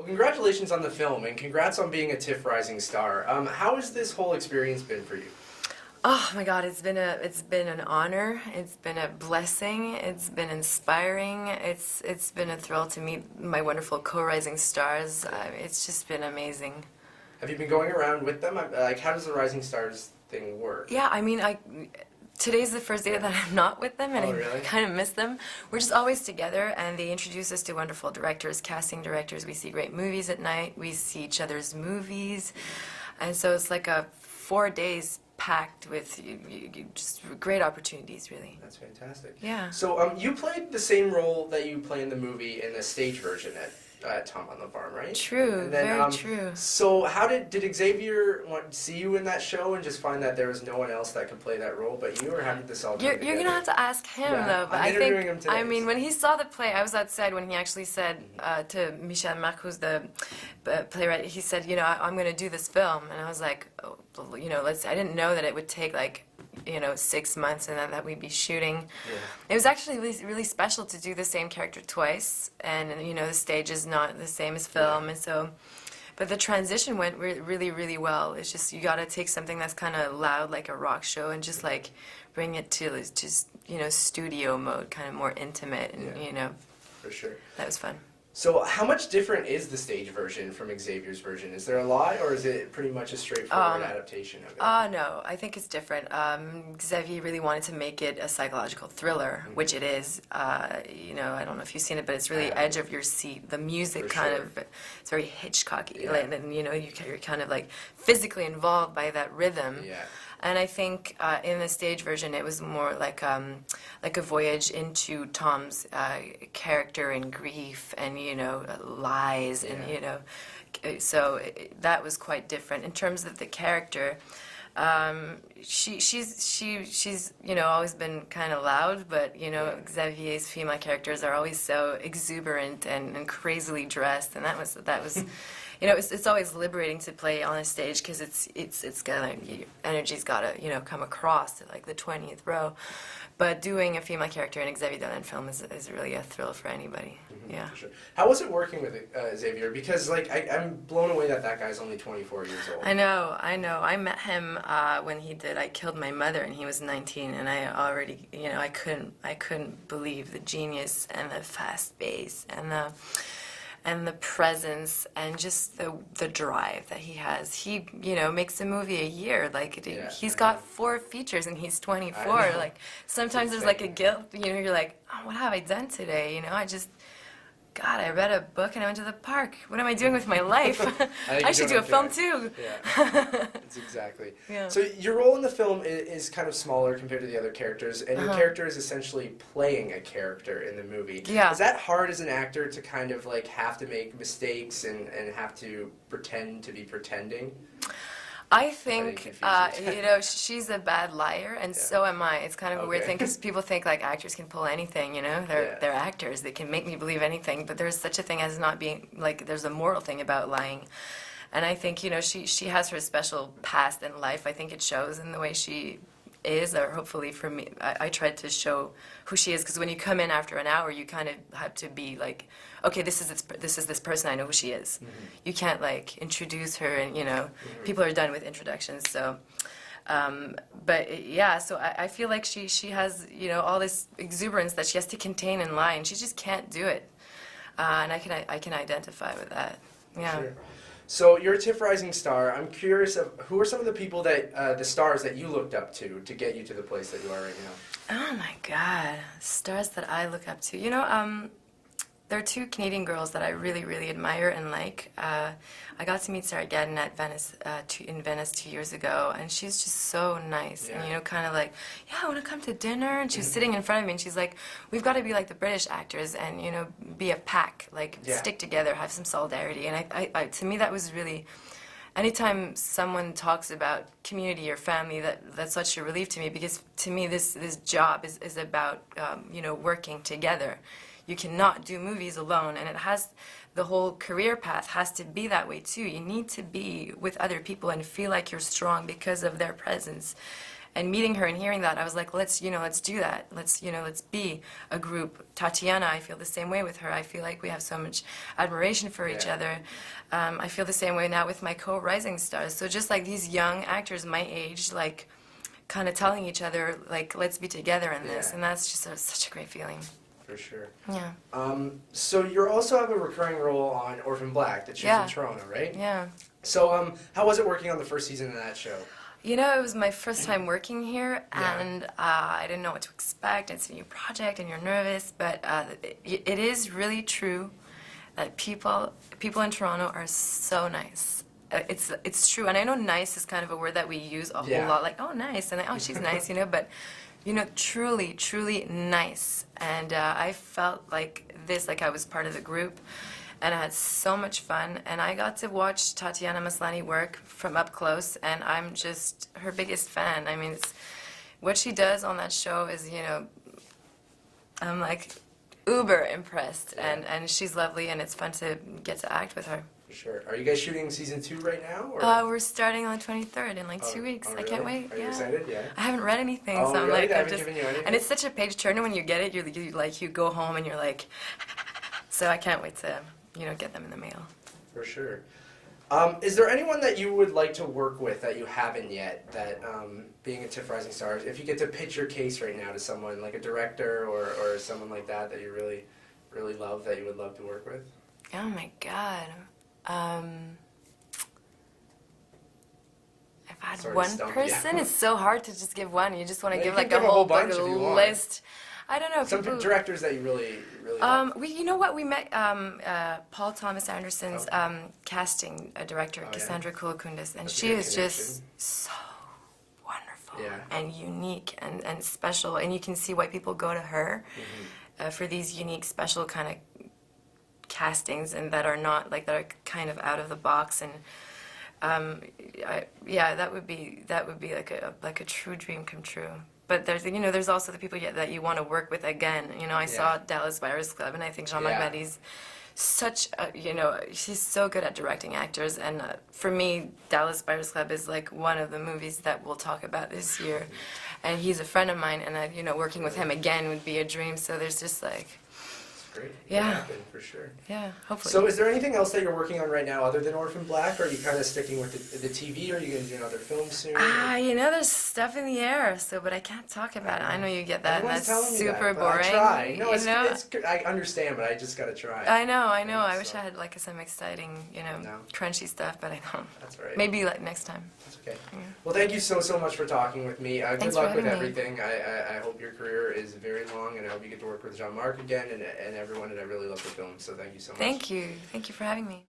Well, congratulations on the film, and congrats on being a Tiff Rising Star. How has this whole experience been for you? Oh my God, it's been an honor. It's been a blessing. It's been inspiring. It's been a thrill to meet my wonderful co-rising stars. It's just been amazing. Have you been going around with them? Like, how does the Rising Stars thing work? Yeah, I mean, today's the first day that I'm not with them, and really? I kind of miss them. We're just always together, and they introduce us to wonderful directors, casting directors. We see great movies at night. We see each other's movies, and so it's like a 4 days packed with just great opportunities, really. That's fantastic. Yeah. So you played the same role that you play in the movie in the stage version at Tom on the Farm, right? True, And then, very true. So how did Xavier see you in that show and just find that there was no one else that could play that role but you, or how did this all come You're together? gonna have to ask him, though. But I'm I interviewing think, him today, I mean, when he saw the play, I was outside when he actually said to Michel Marc, who's the playwright, he said, you know, I'm gonna do this film, and I was like, oh, you know, I didn't know that it would take like, you know, 6 months and that we'd be shooting. Yeah. It was actually really special to do the same character twice, and you know, the stage is not the same as film, and so. But the transition went really well. It's just you got to take something that's kind of loud, like a rock show, and just like bring it to just, you know, studio mode, kind of more intimate, and you know. For sure. That was fun. So how much different is the stage version from Xavier's version? Is there a lot, or is it pretty much a straightforward adaptation of it? No, I think it's different. Xavier really wanted to make it a psychological thriller, which it is. You know, I don't know if you've seen it, but it's really edge of your seat. The music it's very Hitchcocky, and you know, you're kind of like physically involved by that rhythm. Yeah. And I think in the stage version, it was more like a voyage into Tom's character and grief and, you know, lies and, you know, so that was quite different. In terms of the character, she's you know, always been kind of loud, but, you know, Xavier's female characters are always so exuberant and crazily dressed, and that was you know, it's always liberating to play on a stage because it's gotta, your energy's gotta, you know, come across to like the 20th row. But doing a female character in a Xavier Dolan film is really a thrill for anybody. Yeah. For sure. How was it working with Xavier? Because like I'm blown away that guy's only 24 years old. I know. I met him when he did I Killed My Mother, and he was 19, and I already, you know, I couldn't believe the genius and the fast bass and the presence and just the drive that he has. He, you know, makes a movie a year. Like, he's got 4 features and he's 24. Like, sometimes there's like a guilt, you know, you're like, oh, what have I done today? You know, God, I read a book and I went to the park. What am I doing with my life? I should do a film too. Yeah, that's exactly. Yeah. So your role in the film is kind of smaller compared to the other characters, and your character is essentially playing a character in the movie. Yeah. Is that hard as an actor to kind of like have to make mistakes and have to pretend to be pretending? I think, you know, she's a bad liar, and so am I. It's kind of a weird thing, because people think, like, actors can pull anything, you know? They're actors. They can make me believe anything, but there's such a thing as not being, like, there's a moral thing about lying. And I think, you know, she has her special past in life. I think it shows in the way she is, or hopefully for me, I tried to show who she is, because when you come in after an hour, you kind of have to be like, okay, this is this person, I know who she is. You can't like introduce her, and you know, people are done with introductions. So, but yeah, so I feel like she has, you know, all this exuberance that she has to contain and lie, and she just can't do it. And I can identify with that. Yeah. Sure. So you're a Tiff Rising Star. I'm curious of who are some of the people that the stars that you looked up to get you to the place that you are right now. Oh my God, stars that I look up to. You know, there are 2 Canadian girls that I really admire and like. I got to meet Sarah Gadon at Venice, in Venice 2 years ago, and she's just so nice. And, you know, kind of like, yeah, I want to come to dinner. And she was sitting in front of me, and she's like, we've got to be like the British actors and, you know, be a pack, like stick together, have some solidarity. And I to me, that was really, anytime someone talks about community or family, that's such a relief to me, because to me, this job is about, you know, working together. You cannot do movies alone, and it has, the whole career path has to be that way too. You need to be with other people and feel like you're strong because of their presence. And meeting her and hearing that, I was like, let's do that. Let's be a group. Tatiana, I feel the same way with her. I feel like we have so much admiration for each other. I feel the same way now with my co-rising stars. So just like these young actors my age, like kind of telling each other, like, let's be together in this. And that's just such a great feeling. For sure. Yeah. So you also have a recurring role on Orphan Black that shoots in Toronto, right? Yeah. So how was it working on the first season of that show? You know, it was my first time working here, and I didn't know what to expect. It's a new project, and you're nervous, but it is really true that people in Toronto are so nice. It's true, and I know nice is kind of a word that we use a whole lot, like, oh, nice, and oh, she's nice, you know, but, you know, truly, truly nice. And I felt like I was part of the group, and I had so much fun, and I got to watch Tatiana Maslany work from up close, and I'm just her biggest fan. I mean, what she does on that show is, you know, I'm like uber impressed, and she's lovely, and it's fun to get to act with her. Sure. Are you guys shooting season 2 right now? Or? We're starting on the 23rd in like 2 weeks. Really? I can't wait. Are you excited? Yeah. I haven't read anything, so I'm really? like, They haven't given you anything? and it's such a page turner when you get it. You go home and you're like, so I can't wait to, you know, get them in the mail. For sure. Is there anyone that you would like to work with that you haven't yet? That being a Tiff Rising Stars, if you get to pitch your case right now to someone like a director or someone like that you really, really love that you would love to work with? Oh my God. If I had one person, it's so hard to just give one. You just want to give like a whole bunch of list. I don't know. Some directors that you really love. You know what? We met Paul Thomas Anderson's casting director, Cassandra Koulakundis, and she is just so wonderful and unique and special. And you can see why people go to her for these unique, special kind of castings, and that are not like that are kind of out of the box. And that would be like a true dream come true. But there's also the people that you want to work with again. You know, I saw Dallas Buyers Club, and I think Jean-Marc Betty's such a, she's so good at directing actors. And for me, Dallas Buyers Club is like one of the movies that we'll talk about this year. And he's a friend of mine, and working with him again would be a dream. So there's just like. Great. Yeah. Happen, for sure. Yeah, hopefully. So is there anything else that you're working on right now other than Orphan Black? Or are you kind of sticking with the TV? Or are you going to do another film soon? There's stuff in the air, but I can't talk about it. I know you get that, and that's super boring. I try. No, I understand, but I just got to try. I know. I wish I had like some exciting, crunchy stuff, but I don't. That's all right. Maybe like next time. That's okay. Yeah. Well, thank you so much for talking with me. Good luck with everything. I hope your career is very long, and I hope you get to work with Jean-Marc again and everyone, and I really love the film, so thank you so much. Thank you for having me.